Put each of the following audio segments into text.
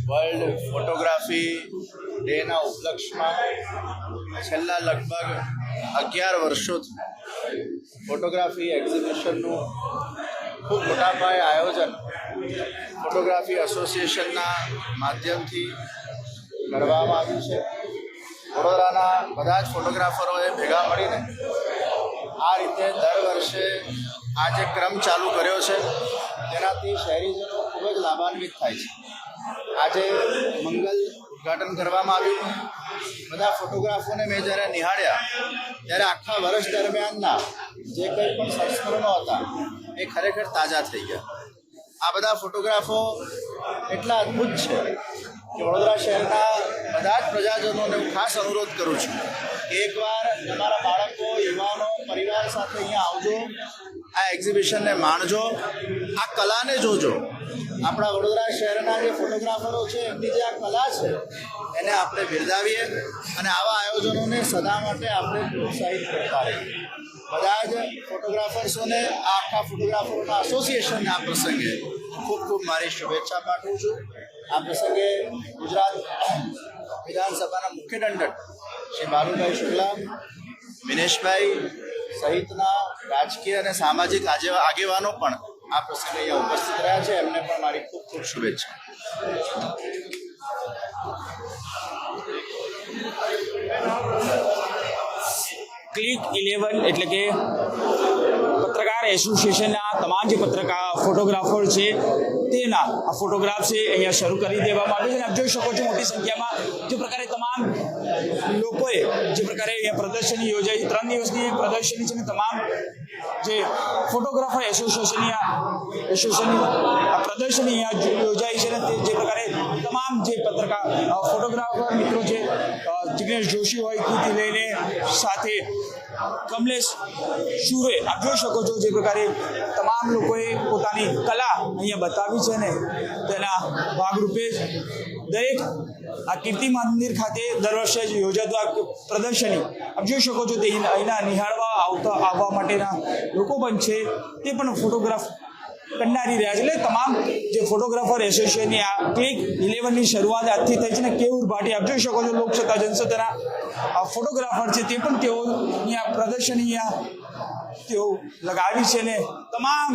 World photography ડેના ઉપલક્ષમાં છેલ્લા લગભગ 11 વર્ષોથી ફોટોગ્રાફી એક્ઝિબિશનનું ખૂબ મોટા પાયે આયોજન ફોટોગ્રાફી એસોસિએશનના માધ્યમથી કરવામાં આવ્યું છે. વડોદરાના બધા જ ફોટોગ્રાફરોએ ભેગા મળીને આ રીતે દર વર્ષે આ જે ક્રમ ચાલુ કર્યો છે તેનાથી શહેરીજનો ખૂબ જ લાભાન્વિત થાય છે. આજે મંગલ ઉદ્ઘાટન કરવામાં આવ્યું. બધા ફોટોગ્રાફરોને મેં જ્યારે નિહાળ્યા ત્યારે આખા વર્ષ દરમિયાનના જે કંઈ પણ સંસ્મરણો હતા એ ખરેખર તાજા થઈ ગયા. આ બધા ફોટોગ્રાફો એટલા અદ્ભુત છે કે વડોદરા શહેરના બધા જ પ્રજાજનોને હું ખાસ અનુરોધ કરું છું કે એકવાર તમારા બાળકો, યુવાનો, પરિવાર સાથે અહીંયા આવજો, આ એક્ઝિબિશનને માણજો, આ કલાને જોજો. આપણા વડોદરા શહેરના જે ફોટોગ્રાફરો છે એમની જે આ કલા છે એને આપણે બિરદાવીએ અને આવા આયોજનોને સદા માટે આપણે પ્રોત્સાહિત કરતા રહીએ. બધા જ ફોટોગ્રાફર્સોને, આ આખા ફોટોગ્રાફરોના એસોસિએશનને આ પ્રસંગે ખૂબ ખૂબ મારી શુભેચ્છા પાઠવું છું. આ પ્રસંગે ગુજરાત વિધાનસભાના મુખ્ય દંડક શ્રી બાલુભાઈ શુક્લા, વિનેશભાઈ સહિતના રાજકીય અને સામાજિક આગેવાનો પણ આ પ્રસંગે અહીંયા ઉપસ્થિત રહ્યા છે. એમને પણ મારી ખૂબ ખૂબ શુભેચ્છા. ક્લિક 11 એટલે કે પત્રકાર એસોસિએશનના તમામ જે ફોટોગ્રાફર છે તેના આ ફોટોગ્રાફ છે અહીંયા શરૂ કરી દેવામાં આવ્યું છે. આપ જોઈ શકો છો મોટી સંખ્યામાં જે પ્રકારે તમામ લોકોએ જે પ્રકારે અહીંયા પ્રદર્શની યોજાઈ, 3 દિવસની પ્રદર્શની છે ને તમામ જે ફોટોગ્રાફર એસોસિએશનની આ પ્રદર્શની અહીંયા યોજાઈ છે ને તે જે પ્રકારે તમામ જે ફોટોગ્રાફર મિત્રો છે, જિગ્નેશ જોશી હોય થી લઈને સાથે કમલેશ શુરે, આપ જોઈ શકો છો જે પ્રકારે તમામ લોકોએ પોતાની કલા અહીંયા બતાવી છે ને તેના ભાગરૂપે દરેક આ કીર્તિ મંદિર ખાતે દર વર્ષે યોજાતું આ પ્રદર્શની આપ જોઈ શકો છો તે અહીંના નિહાળવા આવવા માટેના લોકો પણ છે તે પણ ફોટોગ્રાફ કરનારી રહ્યા છે. એટલે તમામ જે ફોટોગ્રાફર એસોસિએશનની આ ક્લિક 11ની શરૂઆત આજથી થઈ છે ને કેવુર ભાટી આપ જોઈ શકો છો લોકસત્તા જનસત્તાના ફોટોગ્રાફર છે તે પણ તેઓ અહીંયા પ્રદર્શની તેઓ લગાવી છે ને તમામ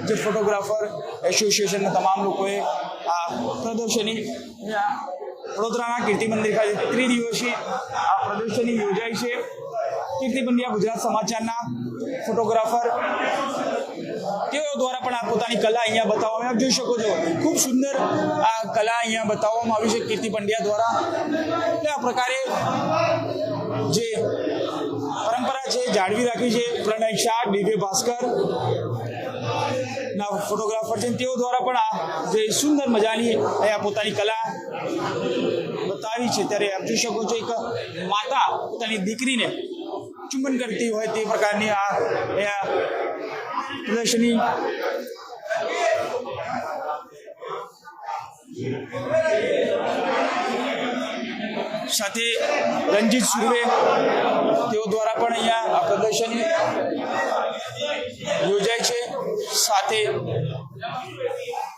જે ફોટોગ્રાફર એસોસિએશનના તમામ લોકોએ આ પ્રદર્શની વડોદરાના કીર્તિ મંદિર ખાતે 3 દિવસીય આ પ્રદર્શની યોજાઈ છે. કીર્તિ પંડ્યા ગુજરાત સમાચારના ફોટોગ્રાફર તેઓ દ્વારા પણ આ પોતાની કલા અહીંયા બતાવવામાં આપ જોઈ શકો છો. ખૂબ સુંદર આ કલા અહીંયા બતાવવામાં આવી છે કીર્તિ પંડ્યા દ્વારા. એટલે આ પ્રકારે જે પરંપરા છે જાળવી રાખી છે પ્રણય શાહ, દિવ્ય ભાસ્કર ના ફોટોગ્રાફર છે તેઓ દ્વારા પણ આ જે સુંદર મજાની અહીંયા પોતાની કલા બતાવી છે. ત્યારે આપ જોઈ શકો છો એક માતા પોતાની દીકરીને ચુંબન કરતી હોય તે પ્રકારની આ પ્રદર્શની સાથે રંજીત સુર્વે તેઓ દ્વારા પણ અહીંયા આ પ્રદર્શની યોજાય છે. સાથે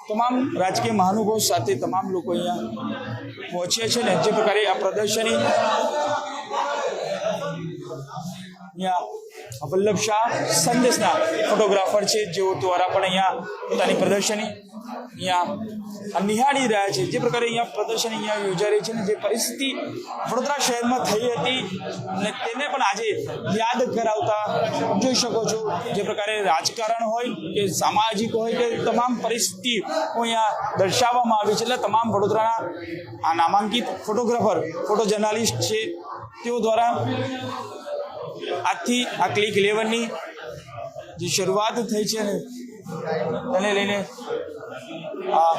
તમામ રાજકીય મહાનુભાવો સાથે તમામ લોકો અહીંયા પહોંચ્યા છે ને જે પ્રકારે આ પ્રદર્શની અહીંયા વલ્લભ શાહ સંદેશના ફોટોગ્રાફર છે જેઓ દ્વારા પણ અહીંયા પોતાની પ્રદર્શની અહીંયા નિહાળી રહ્યા છે. જે પ્રકારે અહીંયા પ્રદર્શની અહીંયા યોજાઈ રહી છે ને જે પરિસ્થિતિ વડોદરા શહેરમાં થઈ હતી અને તેને પણ આજે યાદ કરાવતા જોઈ શકો છો. જે પ્રકારે રાજકારણ હોય કે સામાજિક હોય કે તમામ પરિસ્થિતિ અહીંયા દર્શાવવામાં આવી છે. એટલે તમામ વડોદરાના આ નામાંકિત ફોટોગ્રાફર, ફોટો જર્નાલિસ્ટ છે તેઓ દ્વારા આજથી આ ક્લિક 11ની જે શરૂઆત થઈ છે ને તેને લઈને આ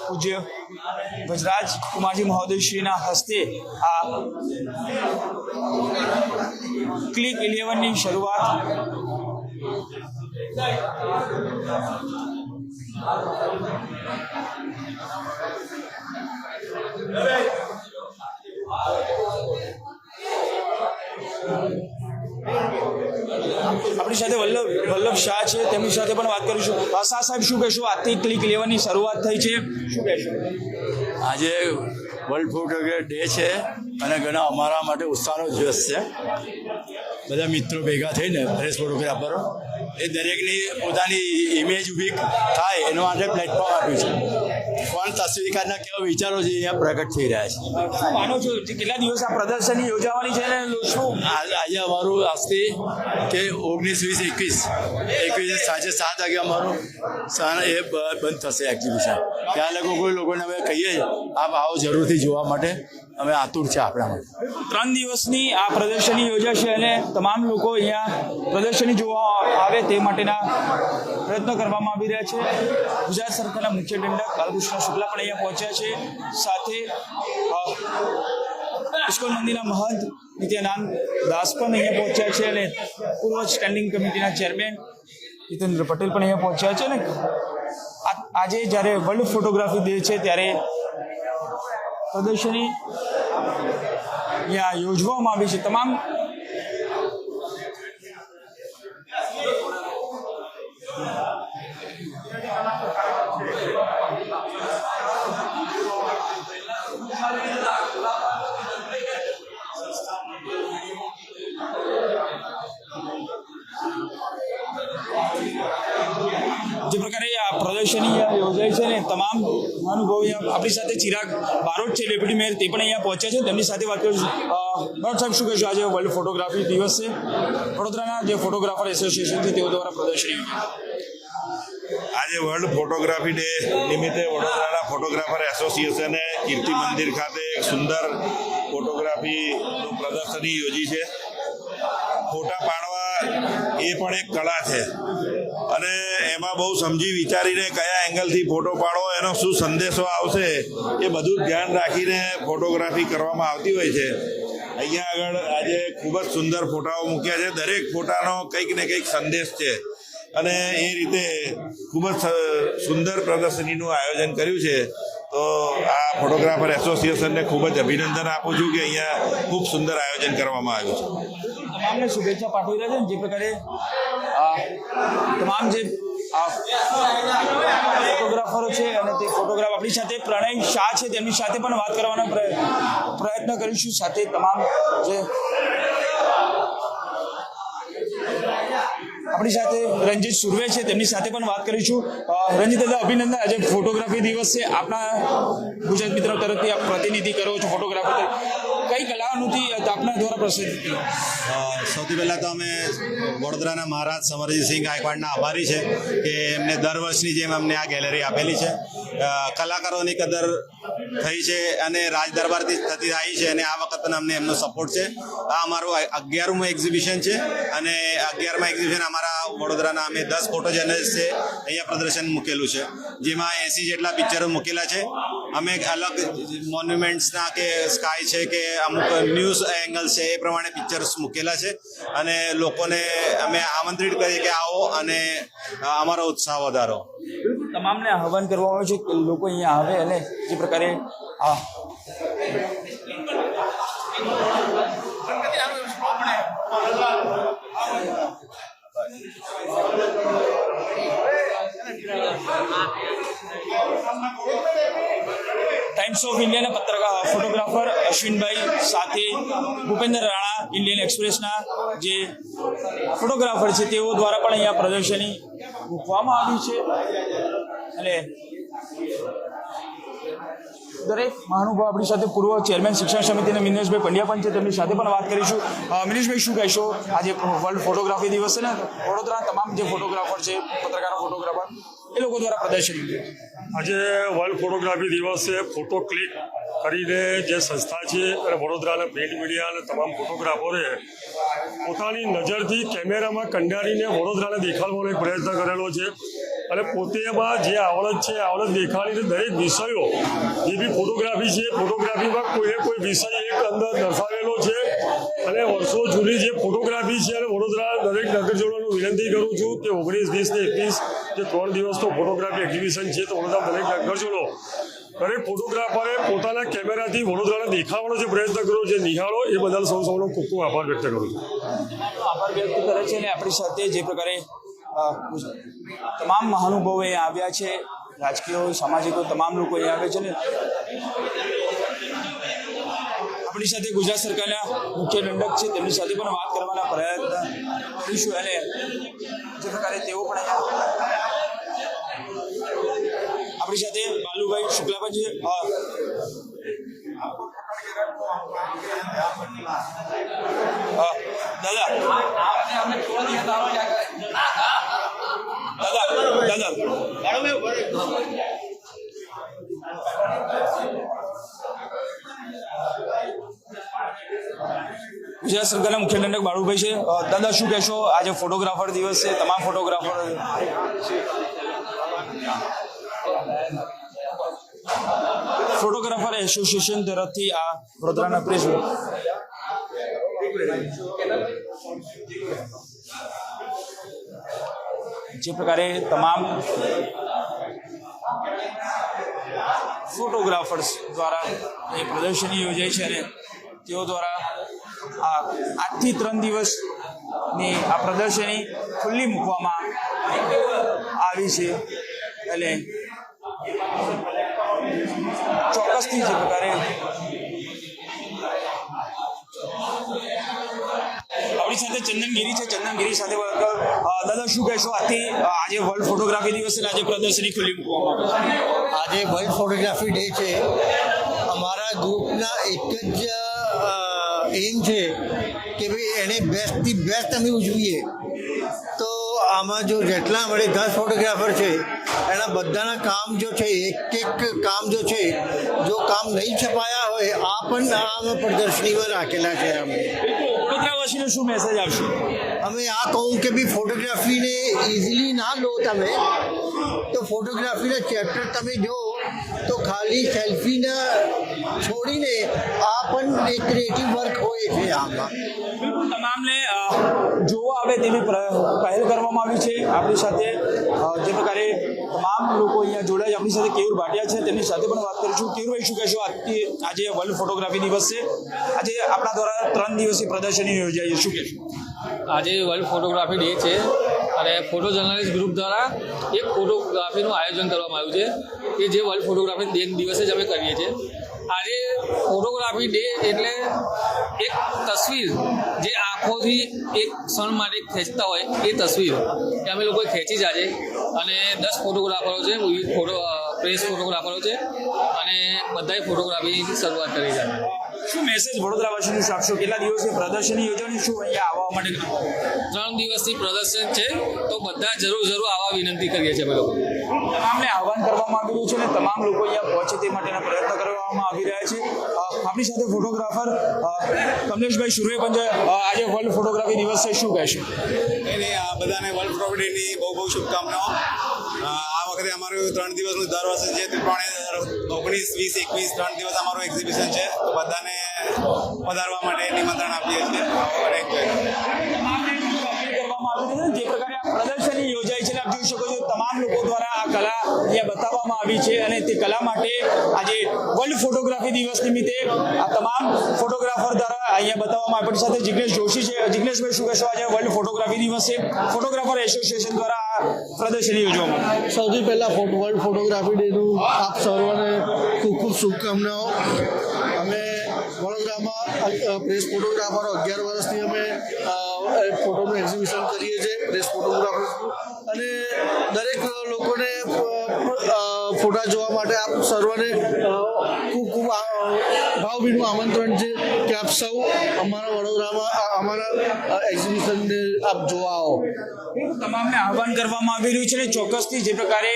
પૂજ્ય વજરાજ કુમારજી મહોદયશ્રીના હસ્તે આ ક્લિક 11ની શરૂઆત આપણે આપણી સાથે વલ્લભ શાહ છે, તેમની સાથે પણ વાત કરીશું. શાહ સાહેબ, શું કહેશો? આજથી ક્લિક 11ની શરૂઆત થઈ છે, શું કહેશો? આજે વર્લ્ડ ફોટોગ્રાફી ડે છે અને ઘણા અમારા માટે ઉત્સાહનો દિવસ છે. બધા મિત્રો ભેગા થઈને પ્રેસ ફોટોગ્રાફરો એ દરેકની પોતાની ઇમેજ ઊભી થાય એના માટે પ્લેટફોર્મ આપ્યું છે. કોણ તસવીરકારના કેવા વિચારો છે અહીંયા પ્રગટ થઈ રહ્યા છે. શું માનો છો કેટલા દિવસ આ પ્રદર્શની યોજાવાની છે અને શું આજે અમારું આજથી કે 19-20-21 સાંજે 7 વાગે અમારું એ બંધ થશે એક્ઝિબિશન. ત્યાં લોકોને અમે કહીએ આપ આવો જરૂરથી જોવા માટે અમે આતુર છે આપણા માટે. 3 દિવસની આ પ્રદર્શની યોજાશે અને તમામ લોકો અહીંયા પ્રદર્શની જોવા આવે તે માટેના પ્રયત્નો કરવામાં આવી રહ્યા છે. ગુજરાત સરકારના મુખ્ય દંડક બાલકૃષ્ણ શુક્લા પણ અહીંયા પહોંચ્યા છે. સાથે ઇસ્કોન મંદિરના મહંત નિત્યાનંદ દાસ પણ અહીંયા પહોંચ્યા છે અને પૂર્વ સ્ટેન્ડિંગ કમિટીના ચેરમેન જીતેન્દ્ર પટેલ પણ અહીંયા પહોંચ્યા છે. ને આજે જ્યારે વર્લ્ડ ફોટોગ્રાફી ડે છે ત્યારે પ્રદર્શની અહીંયા યોજવામાં આવી છે. તમામ જે પ્રકારે આ પ્રદર્શની યોજાય છે ને તમામ મહાનુભાવો આપણી સાથે ચિરાગ બારોટ છે, ડેપ્યુટી મેયર, તે પણ અહીંયા પહોંચ્યા છે. તેમની સાથે વાત કરીશું. બારોટ સાહેબ, શું કહેશો? આજે વર્લ્ડ ફોટોગ્રાફી દિવસ છે, વડોદરાના જે ફોટોગ્રાફર એસોસિએશન છે તેઓ દ્વારા પ્રદર્શની આજે વર્લ્ડ ફોટોગ્રાફી ડે નિમિત્તે વડોદરાના ફોટોગ્રાફર એસોસિએશને કીર્તિ મંદિર ખાતે એક સુંદર ફોટોગ્રાફીનું પ્રદર્શની યોજી છે. ફોટા પાડવા એ પણ એક કળા છે અને એમાં બહુ સમજી વિચારીને કયા એંગલથી ફોટો પાડવો, એનો શું સંદેશો આવશે, એ બધું ધ્યાન રાખીને ફોટોગ્રાફી કરવામાં આવતી હોય છે. અહીંયા આગળ આજે ખૂબ જ સુંદર ફોટાઓ મૂક્યા છે. દરેક ફોટાનો કંઈક ને કંઈક સંદેશ છે અને એ રીતે ખૂબ જ સુંદર પ્રદર્શનીનું આયોજન કર્યું છે. તો આ ફોટોગ્રાફર એસોસિએશનને ખૂબ જ અભિનંદન આપું છું કે અહીંયા ખૂબ સુંદર આયોજન કરવામાં આવ્યું છે. તમામને શુભેચ્છા પાઠવી રહ્યા છે. જે પ્રકારે તમામ જે ફોટોગ્રાફરો છે અને તે ફોટોગ્રાફ આપણી સાથે પ્રણય શાહ છે, તેમની સાથે પણ વાત કરવાનો પ્રયત્ન કરીશું. સાથે તમામ જે આપણી સાથે રંજીત સુરવે છે, તેમની સાથે પણ વાત કરીશું. રંજીત દાદા, અભિનંદન. આજે ફોટોગ્રાફી દિવસ છે, આપણા ગુજરાત મિત્રો તરફથી આપ પ્રતિનિધિ કરો છો ફોટોગ્રાફર તરીકે. કઈ કલાઓથી આપના દ્વારા પ્રસિદ્ધ? સૌથી પહેલાં તો અમે વડોદરાના મહારાજ સમરજીતસિંહ ગાયકવાડના આભારી છે કે એમને દર વર્ષની જેમ અમને આ ગેલેરી આપેલી છે. કલાકારોની કદર થઈ છે અને રાજ દરબારથી થતી આવી છે અને આ વખત પણ અમને એમનો સપોર્ટ છે. આ અમારું 11મું એક્ઝિબિશન છે અને 11મા એક્ઝિબિશન અમારા વડોદરાના અમે 10 ફોટો ચેનલ્સ છે અહીંયા પ્રદર્શન મૂકેલું છે, જેમાં 80 જેટલા પિક્ચરો મૂકેલા છે. અમે અલગ મોન્યુમેન્ટ્સના કે સ્કાય છે કે અમુક ન્યૂઝ એંગલ્સ છે એ પ્રમાણે પિક્ચર્સ મૂકેલા છે અને લોકોને અમે આમંત્રિત કરીએ કે આવો અને અમારો ઉત્સાહ વધારો. તમામને આહવાન કરવામાં આવે છે કે લોકો અહીંયા આવે અને જે પ્રકારે ટાઈમ્સ ઓફ ઇન્ડિયાના પત્રકાર ફોટોગ્રાફર અશ્વિનભાઈ, સાથે ભૂપેન્દ્ર રાણા, ઇન્ડિયન એક્સપ્રેસના જે ફોટોગ્રાફર છે, તેઓ દ્વારા પણ અહીંયા પ્રદર્શની મૂકવામાં આવી છે અને દરેક મહાનુભાવ આપણી સાથે પૂર્વ ચેરમેન શિક્ષણ સમિતિના મિનેશભાઈ પંડ્યા પણ છે, તેમની સાથે પણ વાત કરીશું. મિનેશભાઈ, શું કહેશો? આજે વર્લ્ડ ફોટોગ્રાફી દિવસ છે ને, વડોદરા તમામ જે ફોટોગ્રાફર છે, પત્રકારો ફોટોગ્રાફર, એ લોકો દ્વારા પ્રદર્શન આજે વર્લ્ડ ફોટોગ્રાફી દિવસ છે. ફોટો ક્લિક કરીને જે સંસ્થા છે અને વડોદરાના પ્રિન્ટ મીડિયા અને તમામ ફોટોગ્રાફરોએ પોતાની નજરથી કેમેરામાં કંડારીને વડોદરાને દેખાડવાનો એક પ્રયત્ન કરેલો છે અને પોતે એમાં જે આવડત છે આવડત દેખાડીને દરેક વિષયો જે બી ફોટોગ્રાફી છે, ફોટોગ્રાફીમાં કોઈ વિષય એક અંદર દર્શાવેલો છે અને વર્ષો જૂની જે ફોટોગ્રાફી છે અને વડોદરા દરેક નગરજનોને વિનંતી કરું છું કે 19, 20 ને 21 જે 3 દિવસનો ફોટોગ્રાફી એક્ઝિબિશન છે, તો વડોદરા દરેક નગરજનો દરેક ફોટોગ્રાફરે પોતાના કેમેરાથી વડોદરાને દેખાડવાનો જે પ્રયત્ન કર્યો છે નિહાળો એ બદલ સૌનો ખૂબ ખૂબ આભાર વ્યક્ત કરું છું. આભાર વ્યક્ત કરે છે અને આપણી સાથે જે પ્રકારે તમામ મહાનુભાવો અહીંયા આવ્યા છે, રાજકીય સામાજિકો તમામ લોકો અહીંયા આવે છે ને આપણી સાથે ગુજરાત સરકારના મુખ્ય દંડક છે તેમની સાથે પણ વાત કરવાના પ્રયત્ન કરીશું અને જે પ્રકારે તેઓ પણ અહીંયા આપણી સાથે બાલુભાઈ શુક્લા છે. દાદા ગુજરાત સરકારના મુખ્ય દંડક બાળુભાઈ છે. દાદા શું કહેશો, આજે ફોટોગ્રાફર દિવસ છે, તમામ ફોટોગ્રાફર એસોસિએશન તરફથી આ વડોદરાના પ્રેસ જે પ્રકારે તમામ ફોટોગ્રાફર્સ દ્વારા એ પ્રદર્શની યોજાઈ છે અને તેઓ દ્વારા આજથી 3 દિવસની આ પ્રદર્શની ખુલ્લી મૂકવામાં આવી છે. એટલે ચોક્કસથી જે પ્રકારે આપણી સાથે ચંદનગીરી છે, ચંદનગીરી સાથે દાદા શું કહેશો, આજે વર્લ્ડ ફોટોગ્રાફી દિવસ છે, આજે પ્રદર્શની ખુલ્લી મૂકવામાં આજે વર્લ્ડ ફોટોગ્રાફી ડે છે. અમારા ગ્રુપના એક જ એમ છે કે ભાઈ એને બેસ્ટથી બેસ્ટ અમે ઉજવીએ. તો આમાં જો જેટલા અમારે 10 ફોટોગ્રાફર છે એના બધાના કામ જો છે, એક કામ જો છે, જો કામ નહીં છપાયા હોય આ પણ આમાં પ્રદર્શનીમાં રાખેલા છે. અમે વડોદરાવાસીને શું મેસેજ આપશો? અમે આ કહું કે ભાઈ ફોટોગ્રાફીને ઇઝીલી ના લો તમે, તો ફોટોગ્રાફીના ચેપ્ટર તમે જો તો ખાલી સેલ્ફીને છોડીને આ પણ એક ક્રિએટિવ વર્ક હોય છે. આમાં બિલકુલ તમામને જોવા આવે તેવી પહેલ કરવામાં આવી છે. આપણી સાથે જે પ્રકારે તમામ લોકો અહીંયા જોડાય, આપણી સાથે કેયુર ભાટિયા છે, તેમની સાથે પણ વાત કરીશું. કેયુરભાઈ શું કહેશો, આજે વર્લ્ડ ફોટોગ્રાફી દિવસ છે, આજે આપણા દ્વારા 3 દિવસીય પ્રદર્શની યોજાઈ છે, શું કહેશો? આજે વર્લ્ડ ફોટોગ્રાફી ડે છે અને ફોટો જર્નલિસ્ટ ગ્રુપ દ્વારા એક ફોટોગ્રાફીનું આયોજન કરવામાં આવ્યું છે કે જે વર્લ્ડ ફોટોગ્રાફી ડે દિવસે જ અમે કરીએ છીએ. આજે ફોટોગ્રાફી ડે એટલે એક તસવીર જે આંખોથી એક ક્ષણ માટે ખેંચતા હોય એ તસવીર કે અમે લોકોએ ખેંચી જ આજે. અને 10 ફોટોગ્રાફરો છે, પ્રેસ ફોટોગ્રાફરો છે અને બધાએ ફોટોગ્રાફીની શરૂઆત કરી છે. શું મેસેજ વડોદરાવાસીનું શું આપશો? કેટલા દિવસની પ્રદર્શની યોજવાની, શું અહીંયા આવવા માટે 3 દિવસની પ્રદર્શન છે, તો બધા જરૂર આવવા વિનંતી કરીએ છીએ અમે લોકો. તમામને આહવાન કરવામાં આવી રહ્યું છે અને તમામ લોકો અહીંયા પહોંચે તે માટેના પ્રયત્નો કરવામાં આવી રહ્યા છે. આપણી સાથે ફોટોગ્રાફર કમલેશભાઈ સુરવે પણ છે. આજે વર્લ્ડ ફોટોગ્રાફી દિવસ છે, શું કહેશો? એને આ બધાને વર્લ્ડ ફોટોગ્રાફી ડેની બહુ બહુ શુભકામનાઓ. આ વખતે અમારું 3 દિવસનું દર વર્ષે જે પ્રમાણે 19, 20, 21 3 દિવસ અમારું એક્ઝિબિશન છે, તો બધાને પધારવા માટે નિમંત્રણ આપીએ છીએ. જે પ્રકારે આ પ્રદર્શની યોજાય છે, આપ જોઈ શકો છો તમામ લોકો દ્વારા આ કલા અહીંયા બતાવવામાં આવી છે અને તે કલા માટે આજે વર્લ્ડ ફોટોગ્રાફી દિવસ નિમિત્તે આ તમામ ફોટોગ્રાફર દ્વારા અહીંયા બતાવવામાં આપણી સાથે જિગ્નેશ જોશી છે. જિગ્નેશભાઈ શું કહેશો, આજે વર્લ્ડ ફોટોગ્રાફી દિવસ છે, ફોટોગ્રાફર એસોસિએશન દ્વારા આ પ્રદર્શની યોજવામાં? સૌથી પહેલાં વર્લ્ડ ફોટોગ્રાફી ડેનું આપ સર્વને ખૂબ ખૂબ શુભકામનાઓ. અમે વડોદરામાં પ્રેસ ફોટોગ્રાફરો 11 વર્ષથી અમે ફોટોનું એક્ઝિબિશન કરીએ છીએ, પ્રેસ ફોટોગ્રાફર્સનું, અને દરેક લોકોને ફોટા જોવા માટે આપ સર્વને ખૂબ ખૂબ ભાવભીનું આમંત્રણ છે કે આપ સૌ અમારા વડોદરામાં અમારા એક્ઝિબિશનને આપ જોવા આવો. તમામને આહવાન કરવામાં આવી રહ્યું છે અને ચોક્કસથી જે પ્રકારે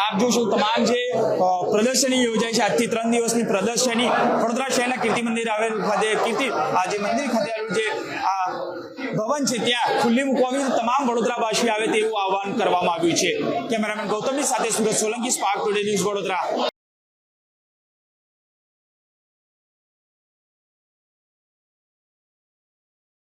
આપ જોશો તમામ જે પ્રદર્શની યોજાય છે, આજથી 3 દિવસની પ્રદર્શની વડોદરા શહેરના કીર્તિ મંદિર આવેલ ખાતે આ જે મંદિર ખાતે આવેલું જે આ ભવન છે ત્યાં ખુલ્લી મૂકવામાં આવી, તમામ વડોદરાવાસી આવે તેવું આહવાન કરવામાં આવ્યું છે. કેમેરામેન ગૌતમની સાથે Surat Solanki, spark today news, Vadodara.